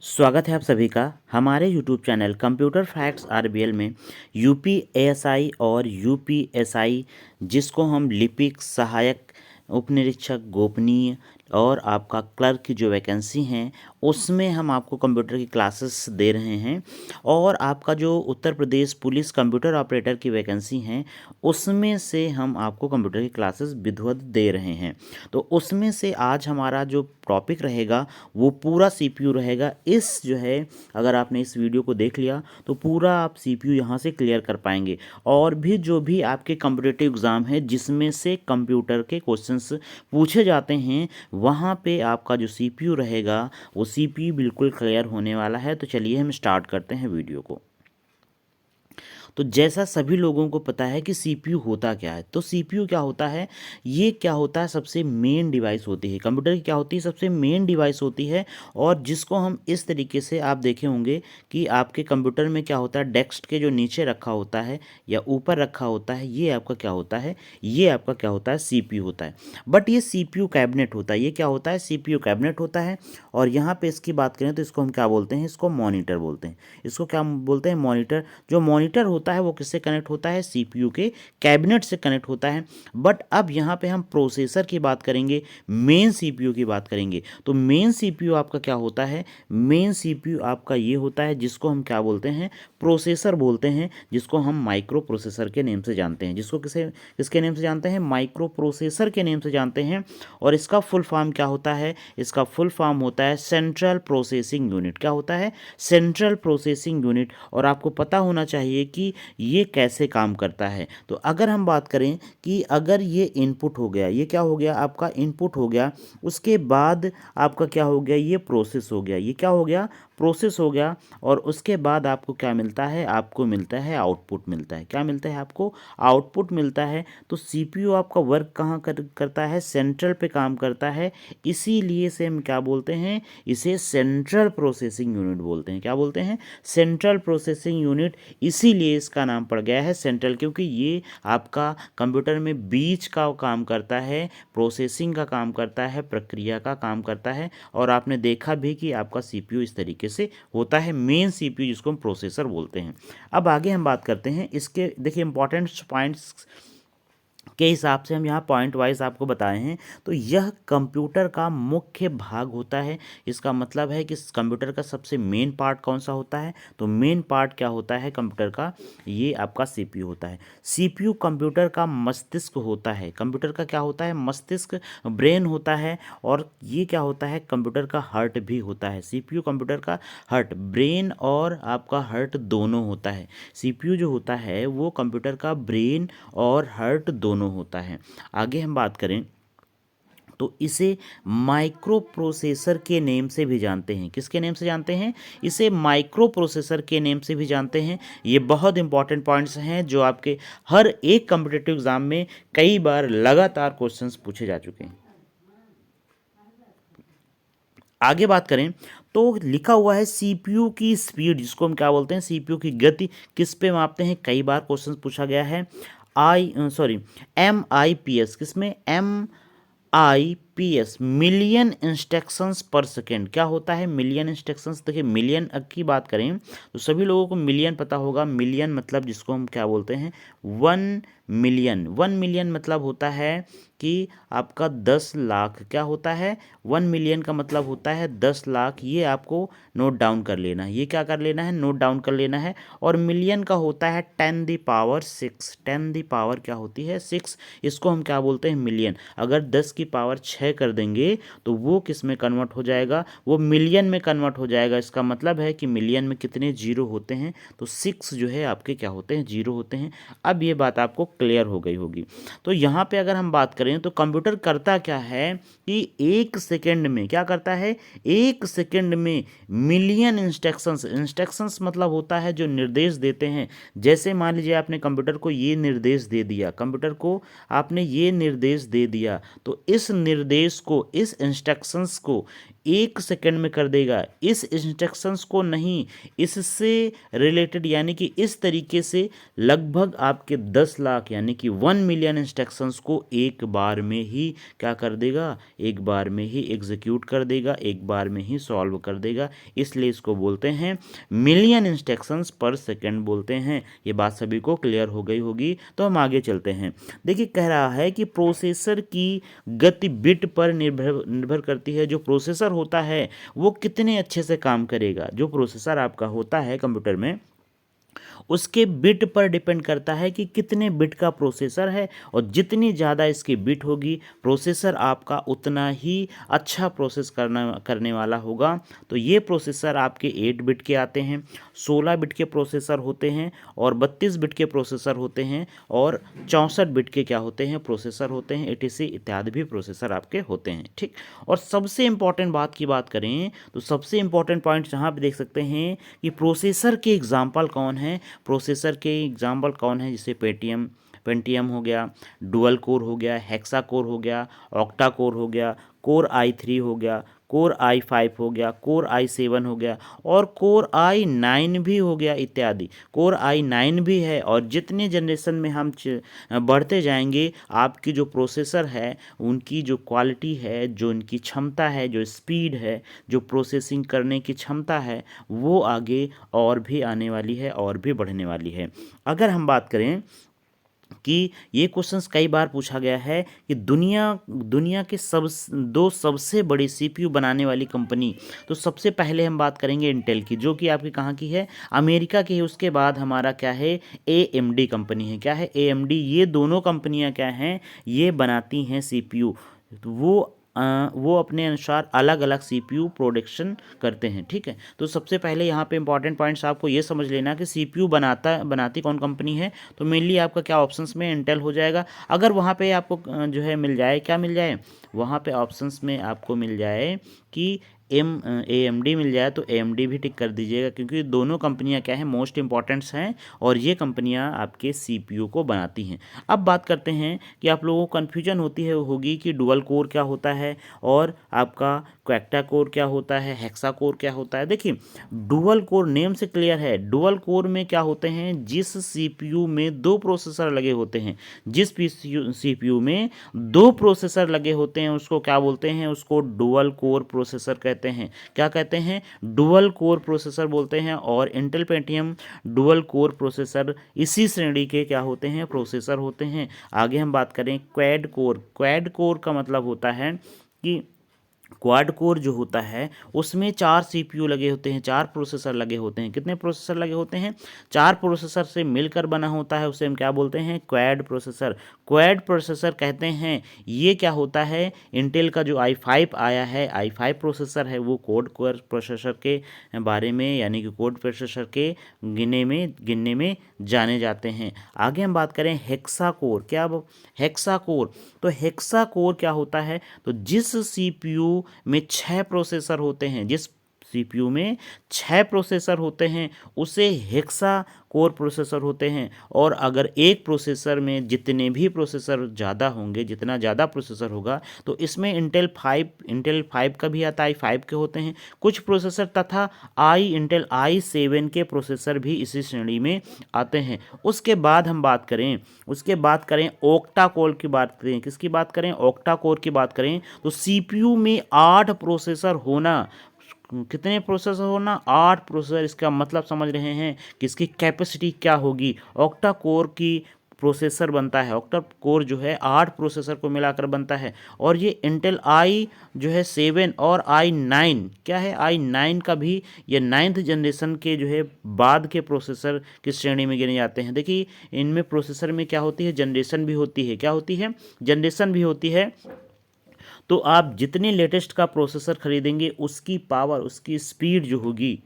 स्वागत है आप सभी का हमारे YouTube channel computer facts RBL में यूपीएसआई और यूपीएसआई जिसको हम लिपिक सहायक उपनिरीक्षक गोपनीय और आपका क्लर्क की जो वैकेंसी हैं उसमें हम आपको कंप्यूटर की क्लासेस दे रहे हैं। और आपका जो Uttar Pradesh police computer operator की वैकेंसी हैं उसमें से हम आपको कंप्यूटर की क्लासेस विधिवत दे रहे हैं। तो उसमें से आज हमारा जो टॉपिक रहेगा वो पूरा सीपीयू रहेगा। इस जो है अगर आपने इस वीडियो को देख लिया तो पूरा आप सीपीयू यहाँ से क्लियर कर पाएंगे। और भी जो भी आपके कॉम्पिटिटिव एग्ज़ाम है जिसमें से कंप्यूटर के क्वेश्चंस पूछे जाते हैं वहाँ पे आपका जो सीपीयू रहेगा वो सीपीयू बिल्कुल क्लियर होने वाला है। तो चलिए हम स्टार्ट करते हैं वीडियो को। तो जैसा सभी लोगों को पता है कि सीपीयू होता क्या है, तो सीपीयू क्या होता है, ये क्या होता है, सबसे मेन डिवाइस होती है कंप्यूटर की, क्या होती है, सबसे मेन डिवाइस होती है। और जिसको हम इस तरीके से आप देखे होंगे कि आपके कंप्यूटर में क्या होता है, डेस्क के जो नीचे रखा होता है या ऊपर रखा होता है, ये आपका क्या होता है, ये आपका क्या होता है, सीपीयू होता है। बट ये सीपीयू कैबिनेट होता है, ये क्या होता है, सीपीयू कैबिनेट होता है। और यहाँ पे इसकी बात करें तो इसको हम क्या बोलते हैं, इसको मॉनिटर बोलते हैं। इसको क्या बोलते हैं, मॉनिटर। जो मॉनिटर होता है वो किससे कनेक्ट होता है, सीपीयू के कैबिनेट से कनेक्ट होता है। बट अब यहाँ पे हम प्रोसेसर की बात करेंगे, मेन सीपीयू की बात करेंगे। तो मेन सीपीयू आपका क्या होता है, मेन सीपीयू आपका ये होता है जिसको हम क्या बोलते हैं, प्रोसेसर बोलते हैं, जिसको हम माइक्रो प्रोसेसर के नेम से जानते हैं। जिसको किसके नेम से जानते हैं, माइक्रो प्रोसेसर के नेम से जानते हैं। और इसका फुल फॉर्म क्या होता है, इसका फुल फॉर्म होता है सेंट्रल प्रोसेसिंग यूनिट। क्या होता है, सेंट्रल प्रोसेसिंग यूनिट। और आपको पता होना चाहिए कि ये कैसे काम करता है। तो अगर हम बात करें कि अगर ये इनपुट हो गया, ये क्या हो गया, आपका इनपुट हो गया, उसके बाद आपका क्या हो गया, ये प्रोसेस हो गया, ये क्या हो गया, प्रोसेस हो गया। और उसके बाद आपको क्या मिलता है, आपको मिलता है आउटपुट मिलता है। क्या मिलता है, आपको आउटपुट मिलता है। तो सीपीयू आपका वर्क कहाँ करता है, सेंट्रल पे काम करता है। इसीलिए से हम क्या बोलते हैं, इसे सेंट्रल प्रोसेसिंग यूनिट बोलते हैं। क्या बोलते हैं, सेंट्रल प्रोसेसिंग यूनिट। इसीलिए इसका नाम पड़ गया है सेंट्रल, क्योंकि ये आपका कंप्यूटर में बीच का काम करता है, प्रोसेसिंग का काम करता है, प्रक्रिया का काम करता है। और आपने देखा भी कि आपका सीपीयू इस तरीके से होता है, मेन सीपीयू जिसको हम प्रोसेसर बोलते हैं। अब आगे हम बात करते हैं इसके, देखिए इंपॉर्टेंट पॉइंट्स के हिसाब से हम यहाँ पॉइंट वाइज आपको बताए हैं। तो यह कंप्यूटर का मुख्य भाग होता है। इसका मतलब है कि कंप्यूटर का सबसे मेन पार्ट कौन सा होता है, तो मेन पार्ट क्या होता है कंप्यूटर का, ये आपका सीपीयू होता है। सीपीयू कंप्यूटर का मस्तिष्क होता है। कंप्यूटर का क्या होता है, मस्तिष्क, ब्रेन होता है। और ये क्या होता है, कंप्यूटर का हार्ट भी होता है। सीपीयू कंप्यूटर का हार्ट, ब्रेन और आपका हार्ट दोनों होता है। सीपीयू जो होता है वो कंप्यूटर का ब्रेन और हार्ट दोनों होता है। आगे हम बात करें तो इसे माइक्रो प्रोसेसर के नेम से भी जानते हैं। किसके नेम से जानते हैं, इसे माइक्रो प्रोसेसर के नेम से भी जानते हैं। ये बहुत इंपॉर्टेंट पॉइंट्स हैं जो आपके हर एक कॉम्पिटिटिव एग्जाम में कई बार लगातार क्वेश्चंस पूछे जा चुके हैं। आगे बात करें तो लिखा हुआ है सीपीयू की स्पीड, जिसको हम क्या बोलते हैं, सीपीयू की गति किस पे मापते हैं, कई बार क्वेश्चन पूछा गया है। MIPS, किसमें, MIPS, मिलियन इंस्ट्रक्शंस पर सेकेंड। क्या होता है, मिलियन इंस्ट्रक्शंस। देखिए मिलियन की बात करें तो सभी लोगों को मिलियन पता होगा। मिलियन मतलब जिसको हम क्या बोलते हैं, 1 मिलियन। 1 मिलियन मतलब होता है कि आपका 10 लाख। क्या होता है, 1 मिलियन का मतलब होता है 10 लाख। ये आपको नोट डाउन कर लेना है, ये क्या कर लेना है, नोट डाउन कर लेना है। और मिलियन का होता है 10 द पावर 6। 10 द पावर क्या होती है, 6। इसको हम क्या बोलते हैं, मिलियन। अगर 10 की पावर 6 कर देंगे तो वो किस में कन्वर्ट हो जाएगा, वो मिलियन में कन्वर्ट हो जाएगा। इसका मतलब है कि मिलियन में कितने जीरो होते हैं, तो 6 जो है आपके क्या होते हैं, जीरो होते हैं। अब ये बात आपको क्लियर हो गई होगी। तो यहाँ पे अगर हम बात करें तो कंप्यूटर करता क्या है कि 1 सेकेंड में क्या करता है, 1 सेकेंड में मिलियन इंस्ट्रक्शंस। इंस्ट्रक्शंस मतलब होता है जो निर्देश देते हैं। जैसे मान लीजिए आपने कंप्यूटर को ये निर्देश दे दिया, कंप्यूटर को आपने ये निर्देश दे दिया, तो इस निर्देश को, इस इंस्ट्रक्शंस को 1 सेकंड में कर देगा। इस इंस्ट्रक्शंस को नहीं, इससे रिलेटेड यानी कि इस तरीके से लगभग आपके 10 लाख यानी कि 1 मिलियन इंस्ट्रक्शंस को एक बार में ही क्या कर देगा, एक बार में ही एग्जीक्यूट कर देगा, एक बार में ही सॉल्व कर देगा। इसलिए इसको बोलते हैं मिलियन इंस्ट्रक्शंस पर सेकंड बोलते हैं। ये बात सभी को क्लियर हो गई होगी। तो हम आगे चलते हैं। देखिए कह रहा है कि प्रोसेसर की गति बिट पर निर्भर करती है। जो प्रोसेसर होता है वो कितने अच्छे से काम करेगा, जो प्रोसेसर आपका होता है कंप्यूटर में उसके बिट पर डिपेंड करता है कि कितने बिट का प्रोसेसर है, और जितनी ज़्यादा इसकी बिट होगी प्रोसेसर आपका उतना ही अच्छा प्रोसेस करने वाला होगा। तो ये प्रोसेसर आपके 8 बिट के आते हैं, 16 बिट के प्रोसेसर होते हैं, और 32 बिट के प्रोसेसर होते हैं, और 64 बिट के क्या होते हैं, प्रोसेसर होते हैं, एटीसी इत्यादि भी प्रोसेसर आपके होते हैं। ठीक, और सबसे इंपॉर्टेंट बात की बात करें तो सबसे इंपॉर्टेंट पॉइंट यहाँ पे देख सकते हैं कि प्रोसेसर के एग्जाम्पल कौन है। प्रोसेसर के एग्जाम्पल कौन है, जैसे पेंटियम हो गया, डुअल कोर हो गया, हेक्सा कोर हो गया, ऑक्टा कोर हो गया, कोर i3 हो गया, कोर i5 हो गया, कोर i7 हो गया, और कोर i9 भी हो गया इत्यादि। कोर i9 भी है, और जितने जनरेशन में हम बढ़ते जाएंगे आपकी जो प्रोसेसर है उनकी जो क्वालिटी है, जो उनकी क्षमता है, जो स्पीड है, जो प्रोसेसिंग करने की क्षमता है, वो आगे और भी आने वाली है और भी बढ़ने वाली है। अगर हम बात करें कि ये क्वेश्चंस कई बार पूछा गया है कि दुनिया के दो सबसे बड़ी सीपीयू बनाने वाली कंपनी, तो सबसे पहले हम बात करेंगे इंटेल की, जो कि आपकी कहाँ की है, अमेरिका की है। उसके बाद हमारा क्या है, एएमडी कंपनी है। क्या है, एएमडी। ये दोनों कंपनियां क्या हैं, ये बनाती हैं सीपीयू। तो वो अपने अनुसार अलग अलग सीपीयू प्रोडक्शन करते हैं। ठीक है, तो सबसे पहले यहाँ पे इंपॉर्टेंट पॉइंट्स आपको ये समझ लेना कि सीपीयू बनाती कौन कंपनी है। तो मेनली आपका क्या ऑप्शंस में इंटेल हो जाएगा। अगर वहाँ पे आपको जो है मिल जाए, क्या मिल जाए, वहाँ पे ऑप्शंस में आपको मिल जाए कि AMD मिल जाए तो AMD भी टिक कर दीजिएगा, क्योंकि दोनों कंपनियां क्या है, मोस्ट इंपॉर्टेंट्स हैं, और ये कंपनियां आपके CPU को बनाती हैं। अब बात करते हैं कि आप लोगों को कन्फ्यूजन होगी कि डुअल कोर क्या होता है और आपका क्वेक्टा कोर क्या होता है, हेक्सा कोर क्या होता है। देखिए डुअल कोर नेम से क्लियर है। डुअल कोर में क्या होते हैं, जिस CPU में 2 प्रोसेसर लगे होते हैं, जिस CPU में 2 प्रोसेसर लगे होते हैं उसको क्या बोलते हैं, उसको डुअल कोर प्रोसेसर कहते हैं। क्या कहते हैं, डुअल कोर प्रोसेसर बोलते हैं। और Intel Pentium dual core processor इसी श्रेणी के क्या होते हैं, प्रोसेसर होते हैं। आगे हम बात करें क्वैड कोर। क्वैड कोर का मतलब होता है कि क्वाड कोर जो होता है उसमें 4 सीपीयू लगे होते हैं, 4 प्रोसेसर लगे होते हैं। कितने प्रोसेसर लगे होते हैं, 4 प्रोसेसर से मिलकर बना होता है, उसे हम क्या बोलते हैं, क्वाड प्रोसेसर। क्वाड प्रोसेसर कहते हैं। ये क्या होता है, इंटेल का जो i5 आया है, i5 प्रोसेसर है, वो कोड कोर प्रोसेसर के बारे में यानी कि कोड प्रोसेसर के गिनने में जाने जाते हैं। आगे हम बात करें हेक्सा कोर। क्या, हेक्सा कोर। तो हेक्सा कोर क्या होता है, तो जिस सीपीयू में 6 प्रोसेसर होते हैं, जिस सीपीयू में 6 प्रोसेसर होते हैं उसे हेक्सा कोर प्रोसेसर होते हैं। और अगर एक प्रोसेसर में जितने भी प्रोसेसर ज़्यादा होंगे, जितना ज़्यादा प्रोसेसर होगा, तो इसमें इंटेल 5 का भी आता है, i5 के होते हैं कुछ प्रोसेसर, तथा इंटेल i7 के प्रोसेसर भी इसी श्रेणी में आते हैं। उसके बाद हम बात करें ओक्टा कोर की बात करें। किसकी बात करें, ओक्टा कोर की बात करें। तो सीपीयू में 8 प्रोसेसर होना, कितने प्रोसेसर होना, 8 प्रोसेसर। इसका मतलब समझ रहे हैं कि इसकी कैपेसिटी क्या होगी। ऑक्टा कोर की प्रोसेसर बनता है, ऑक्टा कोर जो है 8 प्रोसेसर को मिलाकर बनता है। और ये इंटेल जो है 7 और i9 क्या है, i9 का भी ये 9th जनरेशन के जो है बाद के प्रोसेसर की श्रेणी में गिने जाते हैं। देखिए इनमें प्रोसेसर में क्या होती है, जनरेशन भी होती है। क्या होती है, जनरेशन भी होती है। तो आप जितने लेटेस्ट का प्रोसेसर खरीदेंगे उसकी पावर, उसकी स्पीड जो होगी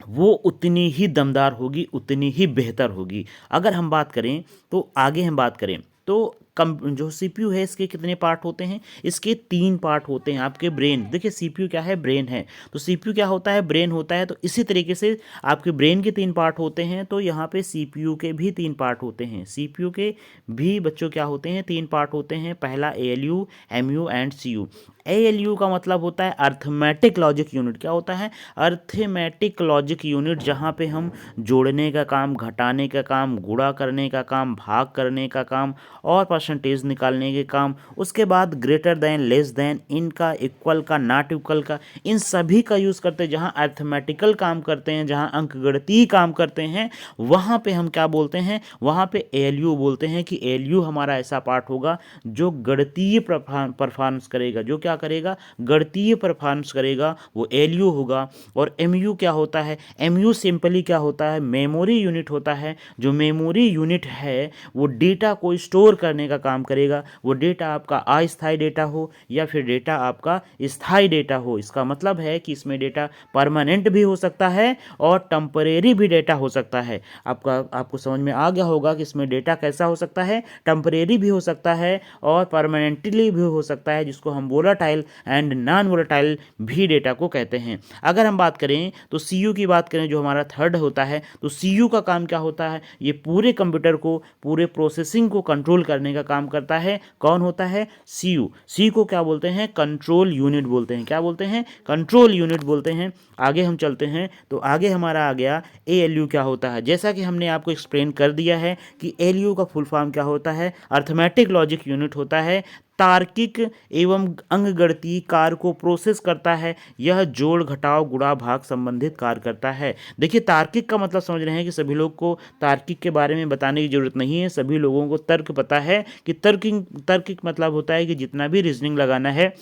वो उतनी ही दमदार होगी, उतनी ही बेहतर होगी। अगर हम बात करें तो आगे हम बात करें तो जो सीपीयू है इसके कितने पार्ट होते हैं, इसके 3 पार्ट होते हैं। आपके ब्रेन, देखिए सीपीयू क्या है, ब्रेन है, तो सीपीयू क्या होता है, ब्रेन होता है। तो इसी तरीके से आपके ब्रेन के 3 पार्ट होते हैं, तो यहाँ पे सीपीयू के भी 3 पार्ट होते हैं। सीपीयू के भी बच्चों क्या होते हैं, 3 पार्ट होते हैं। पहला ALU, MU and CU. ALU का मतलब होता है अर्थमेटिक लॉजिक यूनिट। क्या होता है, अर्थमेटिक लॉजिक यूनिट, जहाँ पे हम जोड़ने का काम, घटाने का काम, गुणा करने का काम, भाग करने का काम और परसेंटेज निकालने के काम, उसके बाद ग्रेटर देन, लेस देन, इनका, इक्वल का, नॉट इक्वल का, इन सभी का यूज़ करते हैं। जहाँ अर्थमेटिकल काम करते हैं, जहाँ अंकगणितीय काम करते हैं, वहाँ पे हम क्या बोलते हैं, वहाँ पे एएलयू बोलते हैं कि एएलयू हमारा ऐसा पार्ट होगा जो गणितीय परफॉर्मेंस करेगा। जो क्या करेगा, गणितीय परफॉर्मेंस करेगा, वो एएलयू होगा। और एमयू क्या होता है, एमयू सिंपली क्या होता है, मेमोरी यूनिट होता है। जो मेमोरी यूनिट है वो डेटा को स्टोर करने का काम करेगा। वो डेटा आपका अस्थायी डेटा हो या फिर डेटा आपका स्थायी डेटा हो। इसका मतलब है कि इसमें डेटा परमानेंट भी हो सकता है और टेम्परेरी भी डेटा हो सकता है। आपको समझ में आ गया होगा कि इसमें डेटा कैसा हो सकता है, टेम्परेरी भी हो सकता है और परमानेंटली भी हो सकता है, जिसको हम वोलाटाइल एंड नॉन वोलाटाइल भी डेटा को कहते हैं। अगर हम बात करें तो सीयू की बात करें, जो हमारा थर्ड होता है, तो सीयू का काम क्या होता है, ये पूरे कंप्यूटर को, पूरे प्रोसेसिंग को कंट्रोल करने का काम करता है। कौन होता है, सीयू। सी को क्या बोलते हैं, कंट्रोल यूनिट बोलते हैं। क्या बोलते हैं, कंट्रोल यूनिट बोलते हैं। आगे हम चलते हैं तो आगे हमारा आ गया एएलयू क्या होता है। जैसा कि हमने आपको एक्सप्लेन कर दिया है कि एएलयू का फुल फॉर्म क्या होता है, अर्थमेटिक लॉजिक यूनिट होता है। तार्किक एवं अंकगणितीय कार्य को प्रोसेस करता है। यह जोड़, घटाव, गुणा, भाग संबंधित कार्य करता है। देखिए तार्किक का मतलब समझ रहे हैं कि सभी लोग को तार्किक के बारे में बताने की जरूरत नहीं है। सभी लोगों को तर्क पता है कि तर्किक मतलब होता है कि जितना भी रीजनिंग लगाना है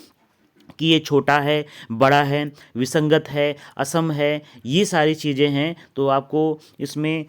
कि ये छोटा है, बड़ा है, विसंगत है, असम है, ये सारी चीज़ें हैं, तो आपको इसमें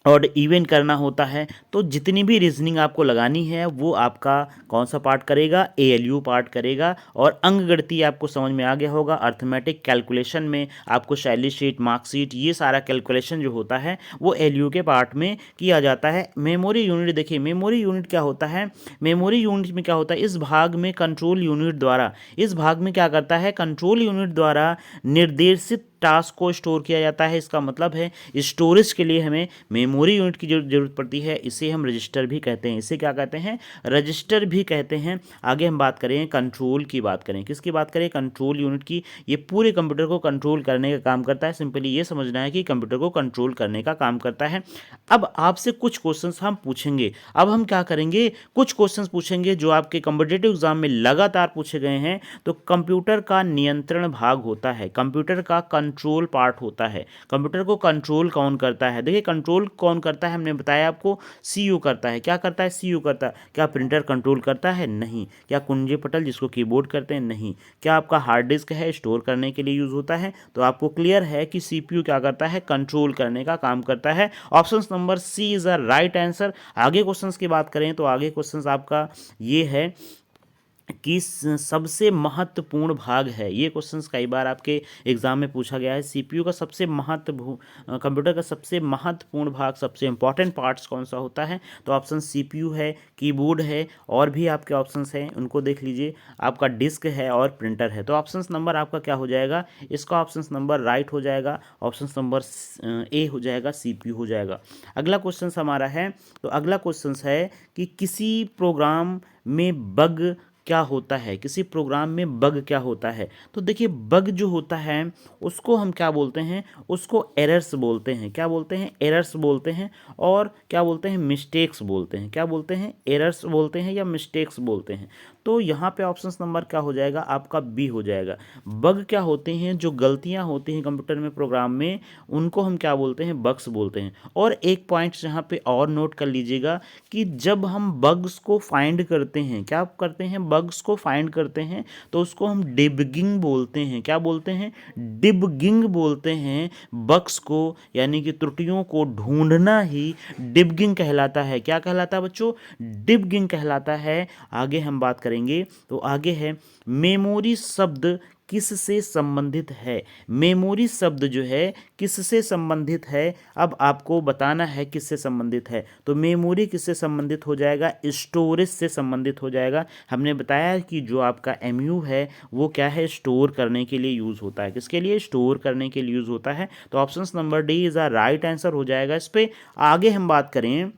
और इवेंट करना होता है। तो जितनी भी रीजनिंग आपको लगानी है वो आपका कौन सा पार्ट करेगा, एएलयू पार्ट करेगा। और अंकगणितीय आपको समझ में आ गया होगा, अर्थमेटिक कैलकुलेशन में आपको सैलरी शीट, मार्कशीट, ये सारा कैलकुलेशन जो होता है वो एएलयू के पार्ट में किया जाता है। मेमोरी यूनिट, देखिए मेमोरी यूनिट क्या होता है, मेमोरी यूनिट में क्या होता है, इस भाग में कंट्रोल यूनिट द्वारा, इस भाग में क्या करता है, कंट्रोल यूनिट द्वारा निर्देशित टास्क को स्टोर किया जाता है। इसका मतलब है स्टोरेज के लिए हमें मेमोरी यूनिट की जरूरत पड़ती है। इसे हम रजिस्टर भी कहते हैं। इसे क्या कहते हैं, रजिस्टर भी कहते हैं। आगे हम बात करें कंट्रोल की, बात करें किसकी बात करें, कंट्रोल यूनिट की। ये पूरे कंप्यूटर को कंट्रोल करने का काम करता है। सिंपली ये समझना है कि कंप्यूटर को कंट्रोल करने का काम करता है। अब आपसे कुछ क्वेश्चंस हम पूछेंगे। अब हम क्या करेंगे, कुछ क्वेश्चंस पूछेंगे जो आपके कॉम्पिटिटिव एग्जाम में लगातार पूछे गए हैं। तो कंप्यूटर का नियंत्रण भाग होता है, कंप्यूटर का कंट्रोल पार्ट होता है। कंप्यूटर को कंट्रोल कौन करता है, देखिए कंट्रोल कौन करता है, हमने बताया आपको सीयू करता है। क्या करता है, सीयू करता है। क्या प्रिंटर कंट्रोल करता है, नहीं। क्या कुंजी पटल जिसको कीबोर्ड करते हैं, नहीं। क्या आपका हार्ड डिस्क है, स्टोर करने के लिए यूज होता है। तो आपको क्लियर है कि सीपीयू क्या करता है, कंट्रोल करने का काम करता है। Option number C is the right answer. आगे क्वेश्चंस की बात करें तो आगे क्वेश्चंस आपका ये है कि सबसे महत्वपूर्ण भाग है। ये क्वेश्चंस कई बार आपके एग्जाम में पूछा गया है। सीपीयू का सबसे कंप्यूटर का सबसे महत्वपूर्ण भाग, सबसे इंपॉर्टेंट पार्ट्स कौन सा होता है। तो ऑप्शन सीपीयू है, कीबोर्ड है, और भी आपके ऑप्शंस हैं उनको देख लीजिए। आपका डिस्क है और प्रिंटर है। तो ऑप्शन नंबर आपका क्या हो जाएगा, इसका ऑप्शन नंबर राइट हो जाएगा। ऑप्शन नंबर ए हो जाएगा, सीपीयू हो जाएगा। अगला क्वेश्चन हमारा है, तो अगला क्वेश्चन है कि किसी प्रोग्राम में बग क्या होता है, किसी प्रोग्राम में बग क्या होता है। तो देखिए बग जो होता है उसको हम क्या बोलते हैं, उसको एरर्स बोलते हैं। क्या बोलते हैं, एरर्स बोलते हैं। और क्या बोलते हैं, मिस्टेक्स बोलते हैं। क्या बोलते हैं, एरर्स बोलते हैं या मिस्टेक्स बोलते हैं। तो यहाँ पे ऑप्शन नंबर क्या हो जाएगा, आपका बी हो जाएगा। बग क्या होते हैं, जो गलतियाँ होती हैं कंप्यूटर में, प्रोग्राम में, उनको हम क्या बोलते हैं, बग्स बोलते हैं। और एक पॉइंट यहाँ पे और नोट कर लीजिएगा कि जब हम बग्स को फाइंड करते हैं, क्या करते हैं, बग्स को फाइंड करते हैं, तो उसको हम डिबगिंग बोलते हैं। क्या बोलते हैं, डिबगिंग बोलते हैं बग्स को, यानी कि त्रुटियों को ढूंढना ही डिबगिंग कहलाता है। क्या कहलाता है बच्चों, डिबगिंग कहलाता है। आगे हम बात करेंगे करेंगे। तो आगे है मेमोरी शब्द किससे संबंधित है। मेमोरी शब्द जो है किससे संबंधित है, अब आपको बताना है किससे संबंधित है। तो मेमोरी किससे संबंधित हो जाएगा, स्टोरेज से संबंधित हो जाएगा। हमने बताया कि जो आपका एमयू है वो क्या है, स्टोर करने के लिए यूज़ होता है। किसके लिए, स्टोर करने के लिए यूज़ होता है। तो option number D is a right answer हो जाएगा इस पर। आगे हम बात करें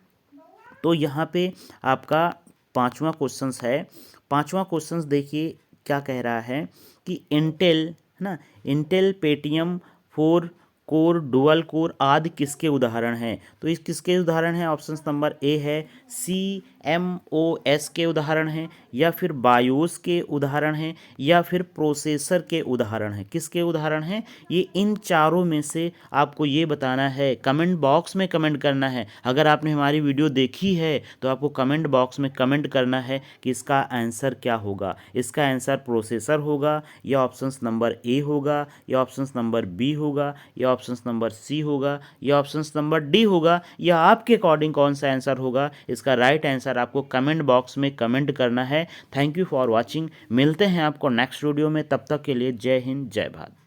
तो यहाँ पे आपका पांचवा क्वेश्चन है। पांचवा क्वेश्चन देखिए क्या कह रहा है कि इंटेल है ना, Intel Paytm 4 core dual core आदि किसके उदाहरण हैं। तो इस किसके उदाहरण हैं, ऑप्शन नंबर ए है CMOS के उदाहरण हैं, या फिर बायोस के उदाहरण हैं, या फिर प्रोसेसर के उदाहरण हैं। किसके उदाहरण हैं, ये इन चारों में से आपको ये बताना है। कमेंट बॉक्स में कमेंट करना है। अगर आपने हमारी वीडियो देखी है तो आपको कमेंट बॉक्स में कमेंट करना है कि इसका आंसर क्या होगा। इसका आंसर प्रोसेसर होगा, या ऑप्शन नंबर ए होगा, या ऑप्शन नंबर बी होगा, या ऑप्शन नंबर सी होगा, या ऑप्शन नंबर डी होगा, या आपके अकॉर्डिंग कौन सा आंसर होगा। इसका राइट आंसर आपको कमेंट बॉक्स में कमेंट करना है। Thank you for watching. मिलते हैं आपको नेक्स्ट वीडियो में, तब तक के लिए जय हिंद जय भारत।